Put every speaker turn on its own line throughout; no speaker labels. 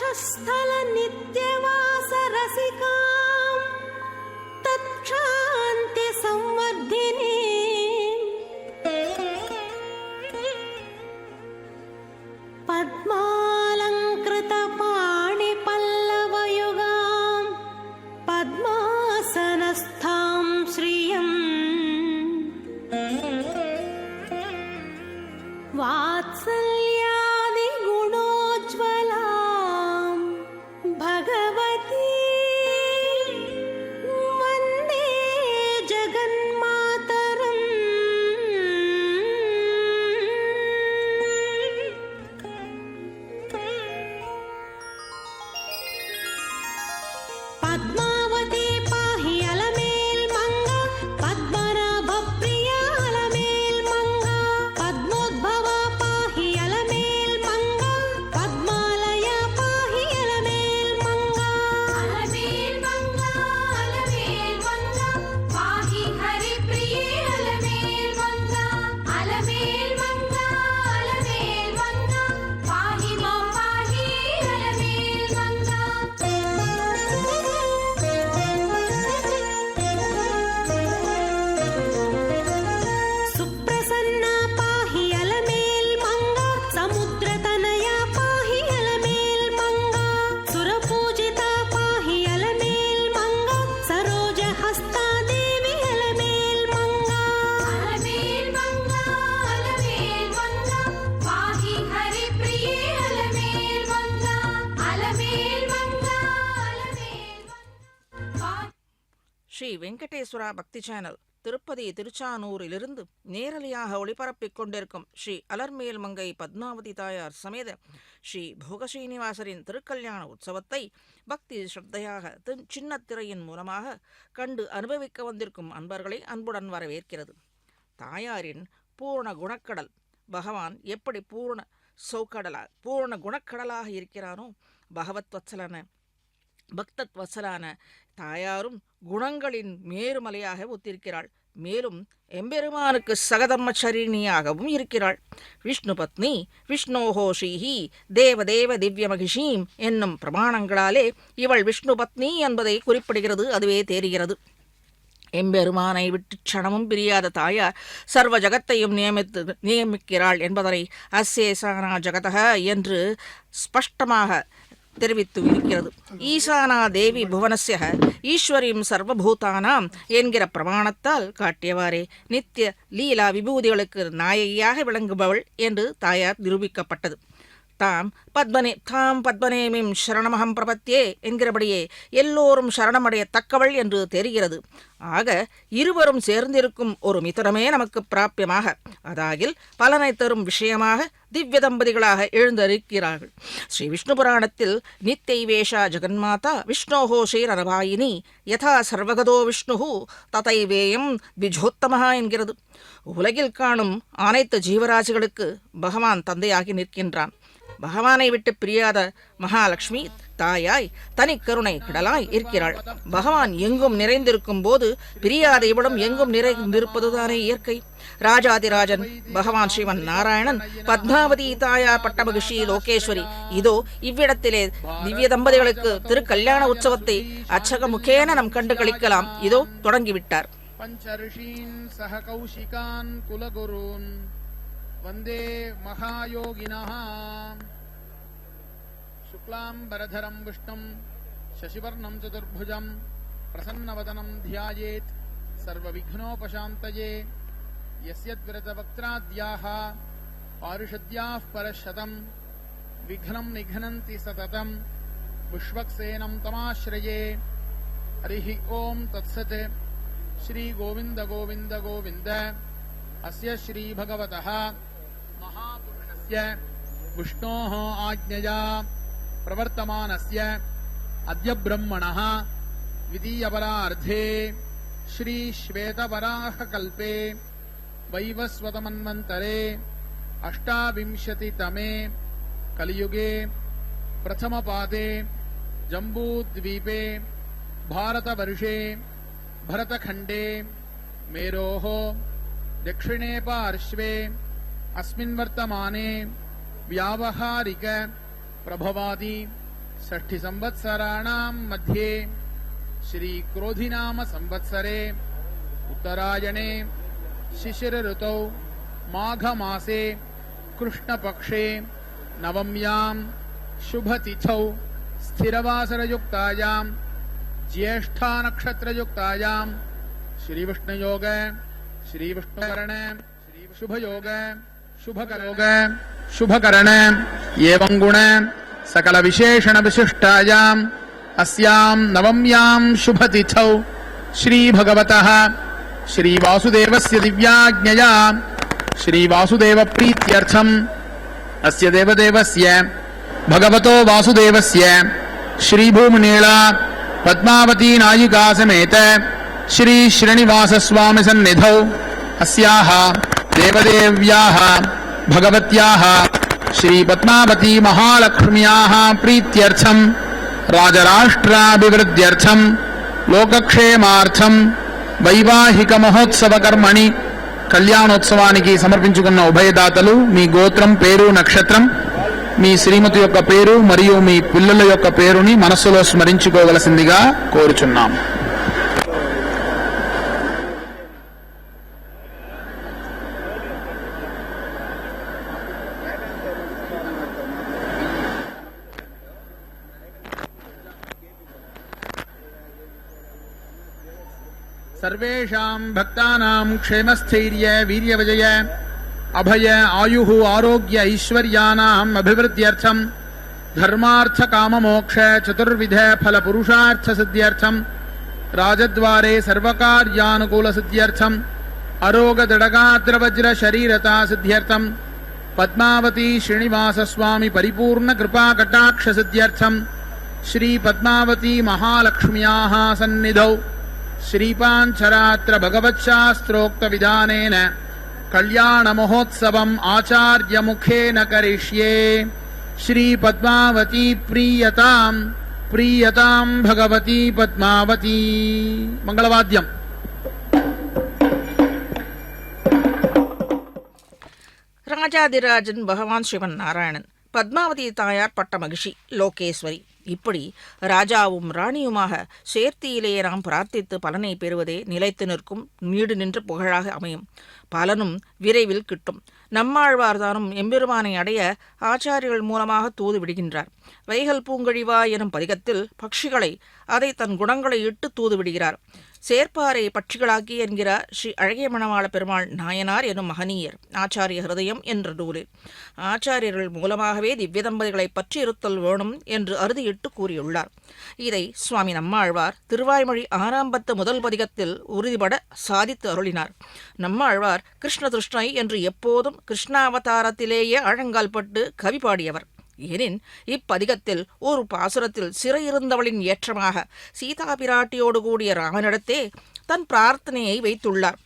वक्षस्थल नित्यवास रसिकां तत्क्षान्ति संवर्धिनी पद्मालंकृत पाणि पल्लवयुगां पद्मासनस्थां श्रियं वात्सल्यादि गुणोज्ज्वलां भगवती वन्दे जगन्मातरम्। पद्मावती पाहि अलमेल् मंगा पद्मनाभ प्रिया अलमेल् मंगा पद्मोद्भवा पाहि अलमेल् मंगा पद्मालया पाहि अलमेल् मंगा पाहि हरिप्रिये अलमेल् मंगा पाहि मां पाहि अलमेल् मंगा। सुप्रसन्ना पाहि अलमेल् मंगा समुद्रतनया पाहि अलमेल् मंगा सुरपूजिता पाहि अलमेल् मंगा सरोजहस्ता देवी अलमेल् मंगा पाहि हरिप्रिये अलमेल् मंगा
ஸ்ரீ வெங்கடேஸ்வரா பக்தி சேனல் திருப்பதி திருச்சானூரிலிருந்து நேரலையாக ஒளிபரப்பிக் கொண்டிருக்கும் ஸ்ரீ அலர்மேல் மங்கை பத்மாவதி தாயார் சமேத ஸ்ரீ போகஸ்ரீனிவாசரின் திருக்கல்யாண உற்சவத்தை பக்தி ஸ்ரத்தையாக சின்ன திரையின் மூலமாக கண்டு அனுபவிக்க வந்திருக்கும் அன்பர்களை அன்புடன் வரவேற்கிறது. தாயாரின் பூர்ண குணக்கடல் பகவான் எப்படி பூர்ண குணக்கடலாக இருக்கிறானோ பகவத் வத்சலான பக்தத் வத்சலான தாயாரும் குணங்களின் மேருமலையாக ஒத்திருக்கிறாள். மேலும் எம்பெருமானுக்கு சகதம்மச்சரிணியாகவும் இருக்கிறாள். விஷ்ணு பத்னி விஷ்ணோஹோ ஸ்ரீஹி தேவதேவ திவ்ய மகிஷீம் என்னும் பிரமாணங்களாலே இவள் விஷ்ணு பத்னி என்பதை குறிப்பிடுகிறது. அதுவே தெரிகிறது. எம்பெருமானை விட்டு க்ஷணமும் பிரியாத தாயார் சர்வ ஜகத்தையும் நியமிக்கிறாள் என்பதனை அஸ்யேசானா ஜகதக என்று ஸ்பஷ்டமாக தெரிவித்து இருக்கிறது. ஈசானா தேவி புவனஸ்ய ஈஸ்வரியும் சர்வபூதானாம் என்கிற பிரமாணத்தால் காட்டியவாறே நித்திய லீலா விபூதிகளுக்கு நாயகியாக விளங்குபவள் என்று தாயார் நிரூபிக்கப்பட்டது. தாம் பத்மனேமிம் சரணமகம் பிரபத்தியே என்கிறபடியே எல்லோரும் சரணமடையத்தக்கவள் என்று தெரிகிறது. ஆக இருவரும் சேர்ந்திருக்கும் ஒரு மித்திரமே நமக்கு பிராபியமாக அதாகில் பலனை தரும் விஷயமாக திவ்ய தம்பதிகளாக எழுந்திருக்கிறார்கள். ஸ்ரீ விஷ்ணு புராணத்தில் நித்தைவேஷா ஜெகன்மாதா விஷ்ணோஹோ ஸ்ரீரரபாயினி யதா சர்வகதோ விஷ்ணு ததைவேயம் விஜோத்தமஹா என்கிறது. உலகில் காணும் அனைத்து ஜீவராசிகளுக்கு பகவான் தந்தையாகி நிற்கின்றான். பகவானை விட்டு பிரியாத மகாலட்சுமி தாயாய் தனி கருணை கடலாய் இருக்கிறாள். பகவான் எங்கும் நிறைந்திருக்கும் போது பிரியாத இவளும் எங்கும் நிறைந்திருப்பதுதானே இயற்கை. ராஜாதிராஜன் பகவான் ஸ்ரீமன் நாராயணன் பத்மாவதி தாயார் பட்டமகிஷி லோகேஸ்வரி இதோ இவ்விடத்திலே திவ்ய தம்பதிகளுக்கு திருக்கல்யாண உற்சவத்தை அச்சக முகேன நம் கண்டு கழிக்கலாம். இதோ தொடங்கிவிட்டார்.
பஞ்சரிஷீன் சஹ கௌஷிகான் குலகுருன் வந்தே மகாயோகினஹ शुक्लांबरधरं विष्णुं शशिवर्णं चतुर्भुजं प्रसन्नवदनं ध्यायेत् सर्वविघ्नोपशान्तये यस्यद्विरतवक्त्राद्याः पारिषद्याः परशतं विघ्नं निघ्नन्ति सततं विश्वक्सेनं तमाश्रये. हरिः ओं तत्सत्. श्रीगोविन्द गोविन्द गोविन्द. अस्य श्रीभगवतः महापुरुषस्य विष्णोः आज्ञया प्रवर्तमानस्य अद्य ब्रह्मणः द्वितीयपरार्धे श्री श्वेतवराहकल्पे वैवस्वतमन्वन्तरे अष्टाविंशतितमे कलियुगे प्रथमपादे जम्बूद्वीपे भारतवर्षे भरतखण्डे मेरोः दक्षिणे पार्श्वे अस्मिन् वर्तमाने व्यावहारिक प्रभवादि षष्ठिसंवत्सराणां मध्ये श्रीक्रोधिनाम संवत्सरे उत्तरायणे शिशिर ऋतौ माघमासे कृष्णपक्षे नवम्यां शुभतिथौ स्थिरवासरयुक्तायां ज्येष्ठा नक्षत्रयुक्तायां श्रीविष्णुयोग श्रीविष्णुकरण शुभयोग शुभकरोग शुभकरण एवं गुण सकल विशेषण विशिष्टायाम् अस्यां नवम्यां शुभतिथौ श्री भगवतः श्री वासुदेवस्य दिव्याज्ञया श्री वासुदेव प्रीत्यर्थम् अस्य देवदेवस्य भगवतो वासुदेवस्य श्री भूमनीला पद्मावती नायिका समेत श्री श्रीनिवास स्वामी सन्निधौ अस्याः देवदेव्याः भगवत्याः श्री पद्मावती महालक्ष्म्याः प्रीत्यर्थम् राजराष्ट्राभिवृद्ध्यर्थम् लोकक्षेमार्थम् వైవాహిక మహోత్సవ కర్మణి కళ్యాణోత్సవానికి సమర్పించుకున్న ఉభయదాతలు మీ గోత్రం పేరు నక్షత్రం మీ శ్రీమతి యొక్క పేరు మరియు మీ పిల్లల యొక్క పేరుని మనస్సులో స్మరించుకోవలసిందిగా కోరుచున్నాం. सर्वेषां भक्तानां क्षेमस्थैर्य वीर्यविजय अभय आयुः आरोग्य ऐश्वर्यानाम् अभिवृद्ध्यर्थं धर्मार्थ काममोक्ष चतुर्विध फल पुरुषार्थ सिद्ध्यर्थं राजद्वारे सर्वकार्यानुकूल सिद्ध्यर्थं अरोग दृढगात्रवज्र शरीरता सिद्ध्यर्थं पद्मावती श्रीनिवास स्वामी परिपूर्ण कृपा कटाक्ष सिद्ध्यर्थं श्री पद्मावती महालक्ष्म्याः सन्निधौ श्रीपांचरात्र भगवच्छास्त्रोक्त विधानेन कल्याण महोत्सवम् आचार्य मुखेन करिष्ये. श्री पद्मावती प्रीयतां भगवती पद्मावती. मंगलवाद्यम.
ராஜாதிராஜன் பகவான் சிவன் நாராயணன், பத்மாவதி தாயார் பட்ட மகிழ்ச்சி லோகேஸ்வரி. இப்படி ராஜாவும் ராணியுமாக சேர்த்தியிலேயே நாம் பிரார்த்தித்து பலனை பெறுவதே நிலைத்து நிற்கும் நீடு நின்ற புகழாக அமையும். பலனும் விரைவில் கிட்டும். நம்மாழ்வார்தானும் எம்பெருமானை அடைய ஆச்சாரியர்கள் மூலமாக தூது விடுகின்றார். வைகல் பூங்கழிவா எனும் பதிகத்தில் பட்சிகளை அதை தன் குணங்களை இட்டு தூது விடுகிறார். சேர்ப்பாரை பட்சிகளாக்கி என்கிறார் ஸ்ரீ அழகிய மணவாள பெருமாள் நாயனார் எனும் மகனீயர் ஆச்சாரிய ஹிருதயம் என்ற நூலில். ஆச்சாரியர்கள் மூலமாகவே திவ்ய தம்பதிகளை பற்றி இருத்தல் வேணும் என்று அறுதியிட்டு கூறியுள்ளார். இதை சுவாமி நம்மாழ்வார் திருவாய்மொழி 6 முதல் பதிகத்தில் உறுதிபட சாதித்து அருளினார். நம்மாழ்வார் கிருஷ்ண திருஷ்ணை என்று எப்போதும் கிருஷ்ணாவதாரத்திலேயே ஆழங்கால் பட்டு கவி பாடியவர். எனின் இப்பதிகத்தில் ஒரு பாசுரத்தில் சிறையிருந்தவளின் ஏற்றமாக சீதா பிராட்டியோடு கூடிய ராமனிடத்தே தன் பிரார்த்தனையை வைத்துள்ளார்.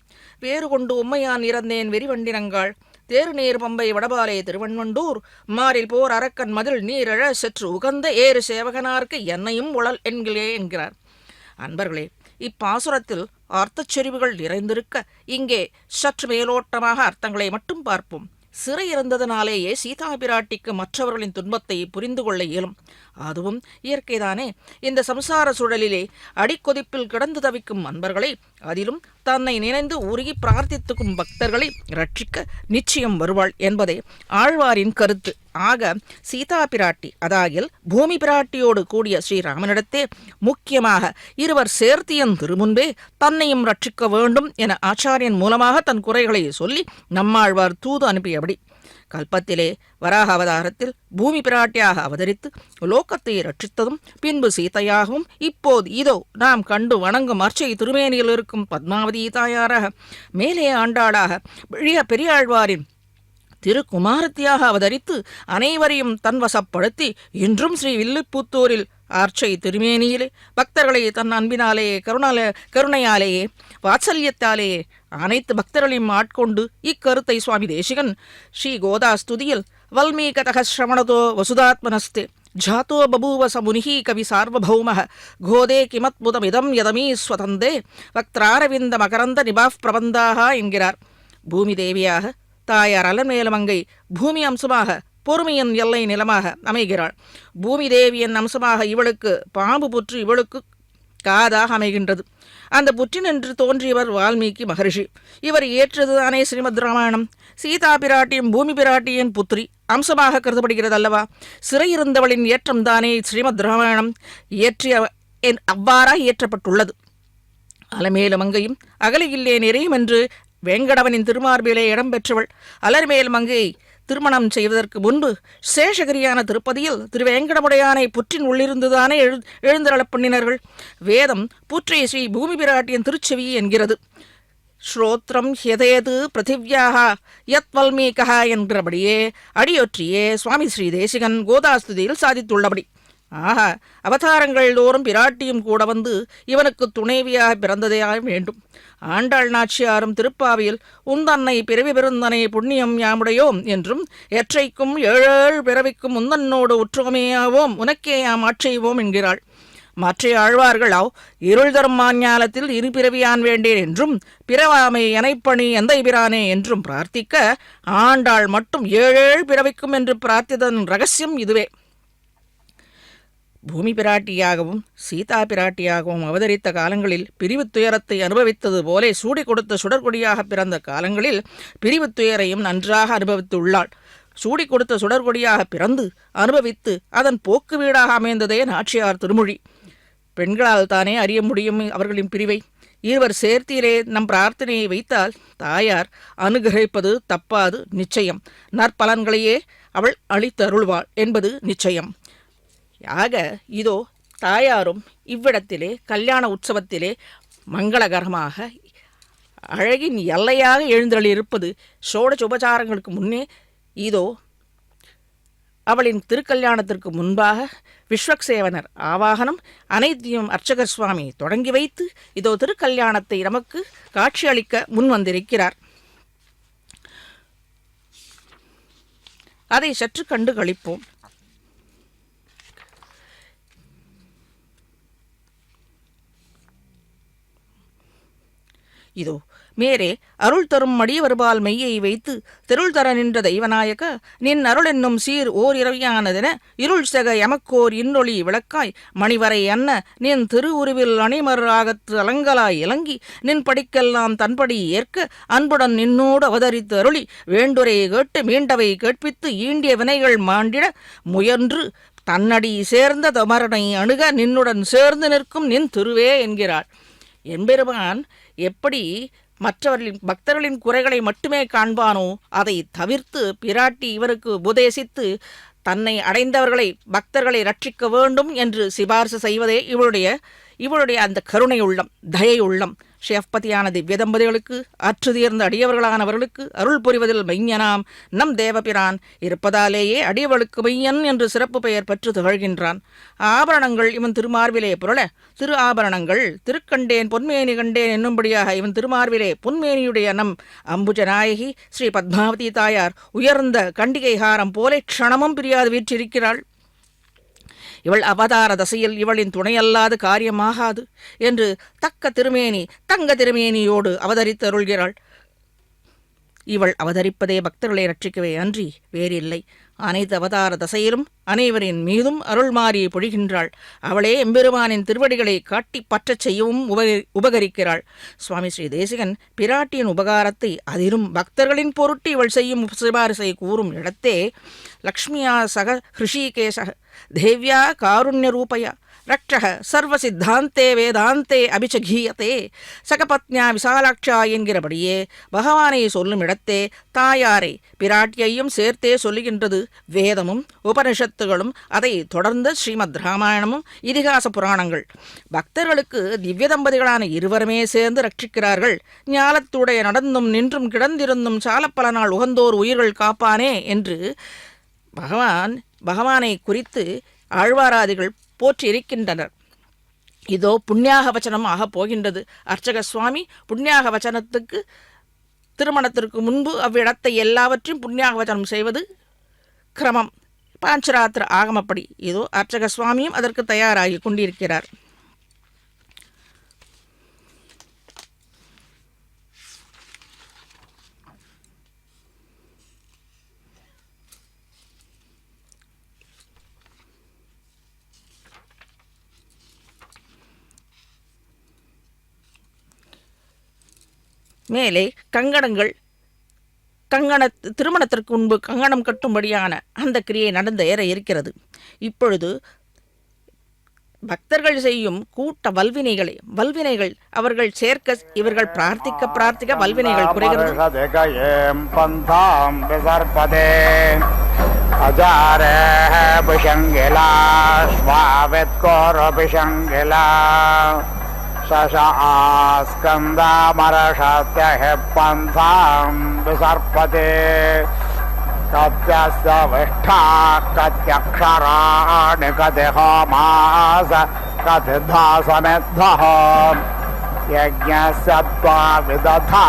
வேறு கொண்டு உம்மையான் இறந்தேன் வெறிவண்டினங்காள் தேறு நீர் பம்பை வடபாலே திருவண்வண்டூர் மாறில் போர் அரக்கன் மதில் நீரழ சற்று உகந்த ஏறு சேவகனார்க்கு என்னையும் உழல் என்கிறே என்கிறார். அன்பர்களே, இப்பாசுரத்தில் அர்த்தச் செறிவுகள் நிறைந்திருக்க இங்கே சற்று மேலோட்டமாக அர்த்தங்களை மட்டும் பார்ப்போம். சிறை இருந்ததனாலேயே சீதா பிராட்டிக்கு மற்றவர்களின் துன்பத்தை புரிந்து கொள்ள இயலும். அதுவும் இயற்கைதானே. இந்த சம்சார சூழலிலே அடிக்கொதிப்பில் கிடந்து தவிக்கும் அன்பர்களை, அதிலும் தன்னை நினைந்து உருகி பிரார்த்தித்துக்கும் பக்தர்களை ரட்சிக்க நிச்சயம் வருவாள் என்பதே ஆழ்வாரின் கருத்து. ஆக சீதா பிராட்டி அதாகில் பூமி பிராட்டியோடு கூடிய ஸ்ரீராமனிடத்தே முக்கியமாக இருவர் சேர்த்தியன் திருமுன்பே தன்னையும் ரட்சிக்க வேண்டும் என ஆச்சாரியன் மூலமாக தன் குறைகளை சொல்லி நம்மாழ்வார் தூது அனுப்பியபடி கல்பத்திலே வராக அவதாரத்தில் பூமி பிராட்டியாக அவதரித்து லோகத்தை ரட்சித்ததும் பின்பு சீதையாகவும் இப்போது இதோ நாம் கண்டு வணங்கும் அர்ச்சை திருமேனியில் இருக்கும் பத்மாவதி தாயாராக மேலே ஆண்டாளாக பெரியாழ்வாரின் திருக்குமாரத்தியாக அவதரித்து அனைவரையும் தன்வசப்படுத்தி இன்றும் ஸ்ரீ வில்லிபுத்தூரில் அர்ச்சை திருமேனியிலே பக்தர்களை தன் அன்பினாலேயே கருணையாலேயே வாத்சல்யத்தாலேயே அனைத்து பக்தர்களையும் ஆட்கொண்டு இக்கருத்தை சுவாமி தேசிகன் ஸ்ரீ கோதாஸ்துதியில் வல்மீகதக ஸ்ரவணதோ வசுதாத்மனஸ்தே ஜாத்தோ பபூவ சமுனிஹி கவி சார்வபௌமः கோதே கிமத்புதமிதம் யதமீஸ்வதந்தே வக்திராரவிந்த மகரந்த நிபாஃப் பிரபந்தாக என்கிறார். பூமி தேவியாக தாயார் அலர்மேலமங்கை பூமி அம்சமாக பொறுமையின் எல்லை நிலமாக அமைகிறாள். பூமி தேவியின் அம்சமாக இவளுக்கு பாம்பு புற்று இவளுக்கு காதாக அமைகின்றது. அந்த புற்றினின்று தோன்றியவர் வால்மீகி மகரிஷி. இவர் இயற்றதுதானே ஸ்ரீமத் ராமாயணம். சீதா பிராட்டியும் பூமி பிராட்டியின் புத்திரி அம்சமாக கருதப்படுகிறது அல்லவா? சிறையிருந்தவளின் ஏற்றம்தானே ஸ்ரீமத் ராமாயணம். அவ்வாறாக இயற்றப்பட்டுள்ளது. அலமேலு மங்கையும் அகலையில்லே நிறையும் என்று வேங்கடவனின் திருமார்பிலே இடம்பெற்றவள். அலர்மேல் மங்கையை திருமணம் செய்வதற்கு முன்பு சேஷகிரியான திருப்பதியில் திருவேங்கடமுடையானை புற்றின் உள்ளிருந்துதானே எழுந்தருளப் பண்ணினர்கள். வேதம் புற்றை ஸ்ரீ பூமி பிராட்டியின் திருச்செவி என்கிறது. ஸ்ரோத்ரம் ஹியதேது பிருத்திவ்யாக யத் வல்மீகா என்கிறபடியே அடியொற்றியே சுவாமி ஸ்ரீ தேசிகன் கோதாஸ்துதியில் சாதித்துள்ளபடி. ஆஹா, அவதாரங்கள் தோறும் பிராட்டியும் கூட வந்து இவனுக்கு துணைவியாக பிறந்ததே வேண்டும். ஆண்டாள் நாச்சியாரும் திருப்பாவியில் உந்தன்னை பிறவி பெருந்தனை புண்ணியம் யாமுடையோம் என்றும் எற்றைக்கும் ஏழேழு பிறவிக்கும் உந்தன்னோடு உற்றோமேயாவோம் உனக்கே யாம் ஆட்செய்வோம் என்கிறாள். மற்ற ஆழ்வார்களோ இருள் தரும் மாஞாலத்தில் இரு பிறவியான் வேண்டேன் என்றும் பிறவாமை எனைப்பணி எந்தை பிரானே என்றும் பிரார்த்திக்க, ஆண்டாள் மட்டும் ஏழேழு பிறவிக்கும் என்று பிரார்த்தித்ததன் ரகசியம் இதுவே. பூமி பிராட்டியாகவும் சீதா பிராட்டியாகவும் அவதரித்த காலங்களில் பிரிவு துயரத்தை அனுபவித்தது போலே சூடி கொடுத்த சுடர்கொடியாக பிறந்த காலங்களில் பிரிவு துயரையும் நன்றாக அனுபவித்துள்ளாள். சூடி கொடுத்த சுடர்கொடியாக பிறந்து அனுபவித்து அதன் போக்கு வீடாக அமைந்ததே நாச்சியார் திருமொழி. பெண்களால் தானே அறிய முடியும் அவர்களின் பிரிவை. இருவர் சேர்த்தியிலே நம் பிரார்த்தனையை வைத்தால் தாயார் அனுகிரகிப்பது தப்பாது நிச்சயம். நற்பலன்களையே அவள் அளித்தருள்வாள் என்பது நிச்சயம். ஆக இதோ தாயாரும் இவ்விடத்திலே கல்யாண உற்சவத்திலே மங்களகரமாக அழகின் எல்லையாக எழுந்தருளியிருப்பது ஷோடச உபசாரங்களுக்கு முன்னே இதோ அவளின் திருக்கல்யாணத்திற்கு முன்பாக விஸ்வக்சேவனர் ஆவாகனம் அனைத்தையும் அர்ச்சகர் சுவாமி தொடங்கி வைத்து இதோ திருக்கல்யாணத்தை நமக்கு காட்சியளிக்க முன்வந்திருக்கிறார். அதை சற்று கண்டு களிப்போம். இதோ மேரே அருள் தரும் மடிய வருபால் மெய்யை வைத்து தெருள் தர நின்ற தெய்வநாயக நின் அருள் என்னும் சீர் ஓர் இரவியானதென இருள் செக எமக்கோர் இன்னொளி விளக்காய் மணிவரை அன்ன நின் திருவுருவில் அணிமர் ஆகத்து அலங்கலாய் இலங்கி நின் படிக்கெல்லாம் தன்படி ஏற்க அன்புடன் நின்னோடு அவதரித்து அருளி வேண்டுரை கேட்டு மீண்டவை கேட்பித்து ஈண்டிய வினைகள் மாண்டிட முயன்று தன்னடி சேர்ந்த தமரனை அணுக நின்னுடன் சேர்ந்து நிற்கும் நின் திருவே என்கிறார். எம்பெருமான் எப்படி மற்றவர்களின் பக்தர்களின் குறைகளை மட்டுமே காண்பானோ அதை தவிர்த்து பிராட்டி இவருக்கு உபதேசித்து தன்னை அடைந்தவர்களை பக்தர்களை ரட்சிக்க வேண்டும் என்று சிபார்சு செய்வதே இவளுடைய அந்த கருணை உள்ளம், தயை உள்ளம். ஷேஃபதியான திவ்ய தம்பதிகளுக்கு ஆற்றுதீர்ந்த அடியவர்களானவர்களுக்கு அருள் புரிவதில் மையனாம் நம் தேவபிரான் இருப்பதாலேயே அடியவளுக்கு மையன் என்று சிறப்பு பெயர் பெற்று திகழ்கின்றான். ஆபரணங்கள் இவன் திருமார்பிலே புரள திரு ஆபரணங்கள் திருக்கண்டேன் பொன்மேனி கண்டேன் என்னும்படியாக இவன் திருமார்பிலே பொன்மேனியுடைய நம் அம்புஜநாயகி ஸ்ரீ பத்மாவதி தாயார் உயர்ந்த கண்டிகை ஹாரம் போலே க்ஷணமும் பிரியாது வீற்றிருக்கிறாள். இவள் அவதார தசையில் இவளின் துணையல்லாது காரியமாகாது என்று தக்க திருமேனி தங்க திருமேனியோடு அவதரித்து அருள்கிறாள். இவள் அவதரிப்பதே பக்தர்களை ரட்சிக்கவே அன்றி வேறில்லை. அனைத்து அவதார தசையிலும் அனைவரின் மீதும் அருள்மாறி பொழிகின்றாள். அவளே எம்பெருமானின் திருவடிகளை காட்டி பற்றச் செய்யவும் உபகரிக்கிறாள். சுவாமி ஸ்ரீ தேசிகன் பிராட்டியின் உபகாரத்தை அதிலும் பக்தர்களின் பொருட்டு இவள் செய்யும் சிபாரிசை கூறும் இடத்தே லக்ஷ்மியா சக ஹிருஷிகேச தேவ்யா காருண்யரூபயா ரக்ஷக சர்வசித்தாந்தே வேதாந்தே அபிச்சகீயத்தே சகபத்னியா விசாலாட்சா என்கிறபடியே பகவானை சொல்லும் இடத்தே தாயாரை பிராட்டியையும் சேர்த்தே சொல்லுகின்றது வேதமும் உபனிஷத்துகளும், அதை தொடர்ந்து ஸ்ரீமத் ராமாயணமும் இதிகாச புராணங்கள். பக்தர்களுக்கு திவ்ய தம்பதிகளான இருவருமே சேர்ந்து ரட்சிக்கிறார்கள். ஞாலத்துடைய நடந்தும் நின்றும் கிடந்திருந்தும் சாலப்பல நாள் உகந்தோர் உயிர்கள் காப்பானே என்று பகவானை குறித்து ஆழ்வாராதிகள் போற்றி இருக்கின்றனர். இதோ புண்ணியாக வச்சனம் ஆகப் போகின்றது. அர்ச்சக சுவாமி புண்ணியாக வச்சனத்துக்கு திருமணத்திற்கு முன்பு அவ்விடத்தை எல்லாவற்றையும் புண்ணியாக வச்சனம் செய்வது கிரமம், பாஞ்சராத்திர ஆகமப்படி. இதோ அர்ச்சக சுவாமியும் அதற்கு தயாராகி கொண்டிருக்கிறார். மேலே திருமணத்திற்கு முன்பு கங்கணம் கட்டும்படியான அந்த கிரியை நடந்தேற இருக்கிறது. இப்பொழுது பக்தர்கள் செய்யும் கூட்ட வல்வினைகள் அவர்கள் சேர்க்க இவர்கள் பிரார்த்திக்க வல்வினைகள் குறைகிறது.
कत्यस्य विष्ठाः कत्यक्षराणि कति होमास कतिधा समिद्धः यज्ञस्य त्वा विदधा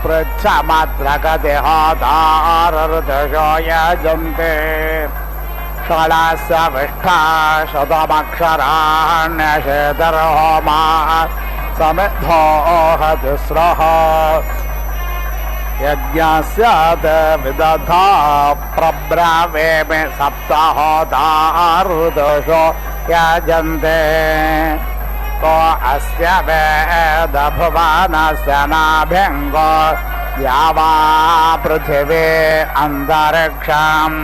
पृच्छमत्र कति होतारऋतुषो यजन्ते षडस्य विष्ठा शतमक्षराण्यशेतर्होमा समिद्धो हतिस्रः यज्ञस्यात् विदधा प्रब्रवीमि सप्तहोतारऋतुषो यजन्ते को अस्य वेद भुवनस्य नाभ्यङ्गो यावा पृथिवी अन्तरिक्षम्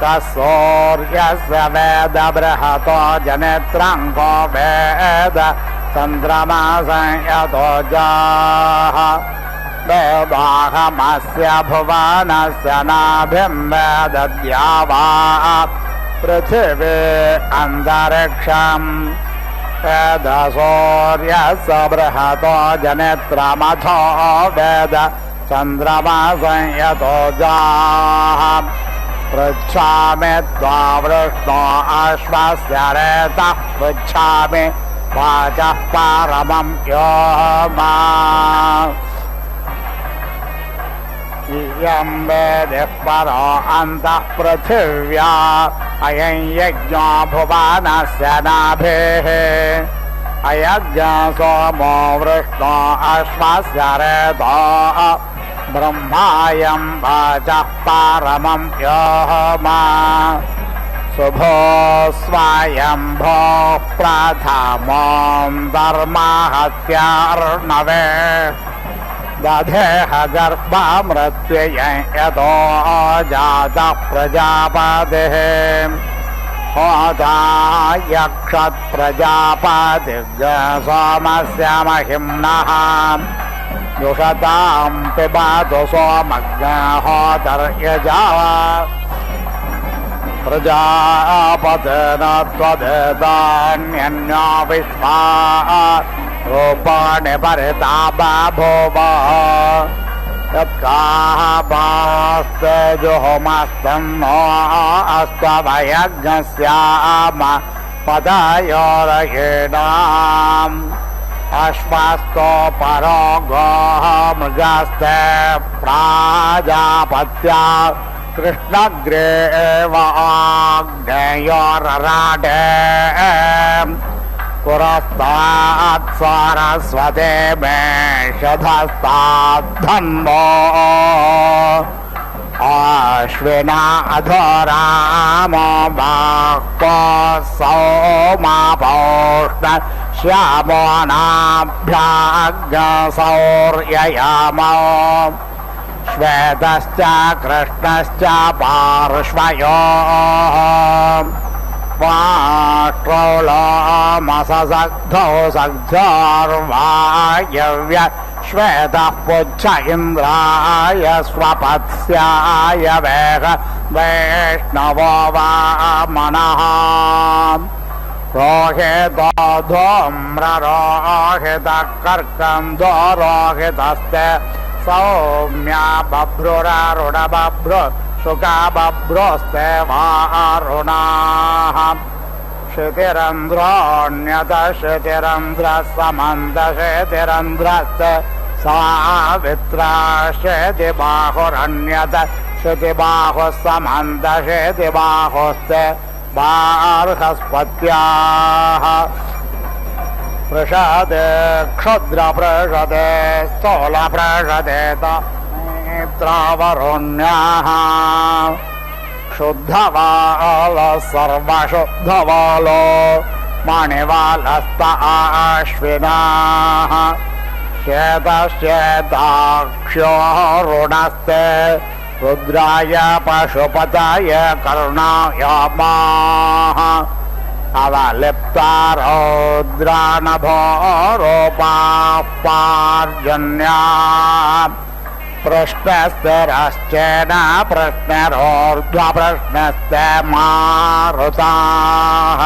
कसूर्यस्य वेद बृहतो जनित्रङ्गो वेद चन्द्रमासंयतो जाः वेदाहमस्य भुवनस्य नाभिं वेदद्यावा पृथिवी अन्तरिक्षम् वेदसूर्यस्य बृहतो जनित्रमथो वेद चन्द्रमासंयतो जाः पृच्छामि त्वा वृष्णो अश्वस्य रेतः पृच्छामि वाचः परमं यो मा इयं वेदिः परो अन्तः पृथिव्या अयं यज्ञो भुवनस्य नाभिः अयज्ञो सोमो वृष्णो अश्वस्य रेतो ब्रह्मायं वाचः परमं यो मा शुभो स्वायम्भो प्रथमो धर्महत्यार्णवे दधेह गर्भमृत्युयै यतो जातः प्रजापतिः होता यक्षत्प्रजापतिः सोमस्य महिम्नः जुषतां पिबतु सोमग्नहोतर्यजा प्रजापतेन त्वदेतान्यन्यो विश्वा रूपाणि परिता बभूव यत्कामास्ते जुहोमस्तन्नो अस्त्वभयज्ञस्याम पदयोरयेणाम् अश्वस्तो परो गोः मृगस्ते प्राजापत्या कृष्णग्रेवाग्नेयोरराटे पुरस्तात् सरस्वते मे शधस्ताद्धन्वो अश्विना अधोरामो बाक्पो सौमापौष्ण श्यामो नाभ्याग्नसौर्ययामो श्वेतश्च कृष्णश्च पार्श्वयोः वाष्ट्रौलामसग्धौ सग्धोर्वायव्य श्वेतः पुच्छ इन्द्राय स्वपत्स्याय वेह वैष्णवो वामनः रोहितो धूम्ररोहितः कर्कन्दो रोहितस्ते सौम्या बभ्रुरारुणबभ्रु शुकाबभ्रोस्ते वारुणाः क्षितिरन्ध्रोऽन्यत क्षितिरन्ध्रसमन्तक्षितिरन्ध्रस्ते सावित्राक्षिति बाहुरन्यत क्षितिबाहुः समन्तक्षितिबाहुस्ते बार्हस्पत्याः प्रषदे क्षुद्रप्रषदे स्थूलप्रषदे नेत्रावरुण्याः शुद्धवालो सर्वशुद्धवालो मणिवालस्त आश्विनाः श्वेतश्वेताक्ष्यो रुणस्ते रुद्राय पशुपतये कर्णाय माः अवलिप्ता रौद्रानभो रूपाः पार्जन्या प्रश्नस्तिरश्चेन प्रश्नरोर्ध्वप्रश्नस्ते मारुताः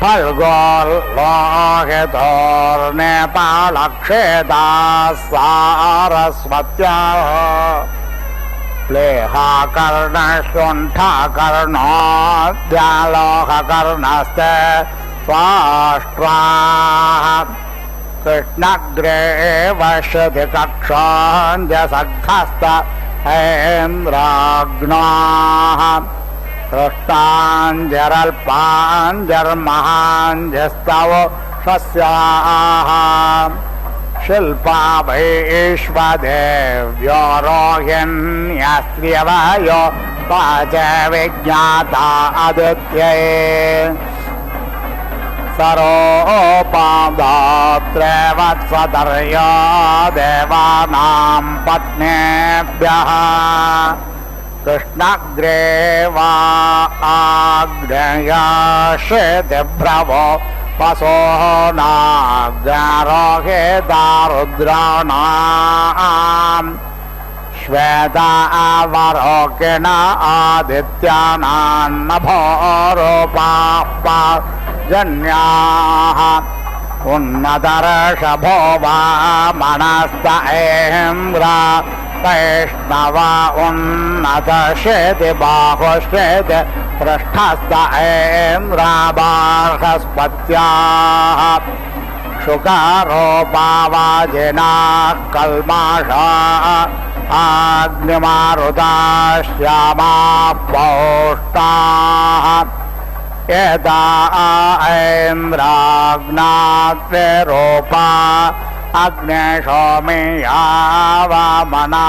फल्गोल्लोहितोर्नेपालक्षेदाः सारस्वत्याः प्लेहाकर्णशुण्ठकर्णोऽध्यालोहकर्णस्ते स्वाष्ट्राः कृष्णग्रे वशति कक्षाञ्जसग्धस्त हेन्द्राग्नाः कृष्णाञ्जरल्पाञ्जर्महाञ्जस्तव शस्याः शिल्पा वैश्वदेव्योरोहिण्यस्त्रियवयो वाच विज्ञाता अदित्ये सरोपादात्रे वत्सतर्या देवानां पत्नेभ्यः कृष्णग्रे वा आग्नेयाशेतिभ्रवो वसोः नाग्नारोहेता रुद्राणाम् श्वेता अवरोकिण आदित्यानान्नभो रूपाः जन्याः उन्नतर्षभो वा मनस्त एन्द्रा वैष्णव उन्नतशेति बाहुश्चेति पृष्ठस्त एन्द्रा बार्हस्पत्याः शुकारोपावाजिनाः कल्माषाः आग्निमारुता श्यामाः पौष्टाः यदा ऐन्द्राग्नाग्निरूपा अग्निशोमिया वामना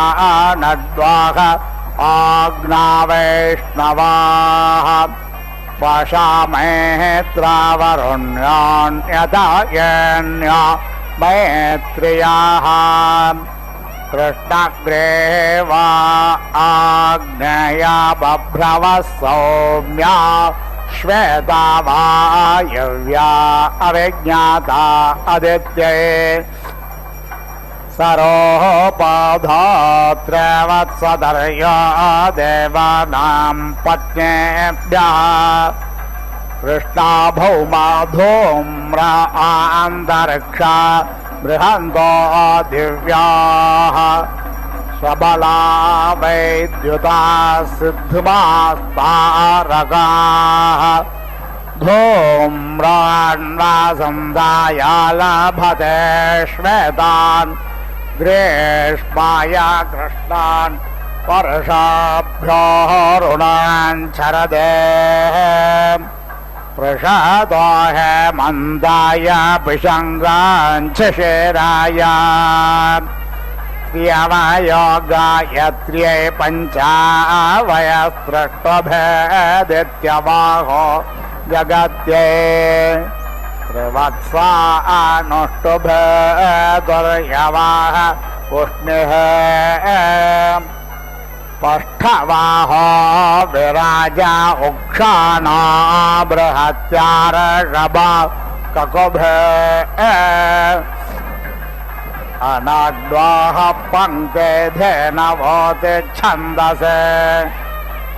नड्वाः आग्नावैष्णवाः वशामेत्रावरुण्यान्यतयेन्या मैत्रियाः कृष्णग्रे वा आग्नेया बभ्रवः सौम्या श्वेता वायव्या अविज्ञाता अदित्ये सरोपाधात्रे वत्सतर्या देवानां पत्नेभ्यः कृष्णा भौमा धूम्र आन्तरिक्षा बृहन्तो दिव्याः सबला वैद्युता सिद्धमास्तारकाः धूम्रान्वासन्धाया लभते श्वेतान् ग्रीष्माय कृष्णान् वर्षाभ्यो ऋणान् शरदे प्रसादो हेमन्ताय पिशङ्गान् शिशिराय प्रियवयो गायत्र्यै पञ्चावयस्रष्टभेदित्यवाहो जगत्यै त्रिवत्सा अनुष्टुभेदुर्यवाः पुष्णिः पष्ठवाहो विराजा उक्षाणा बृहत्यारषभा ककुभे अनाड्वाः पङ्क्ते धेनवोति छन्दसे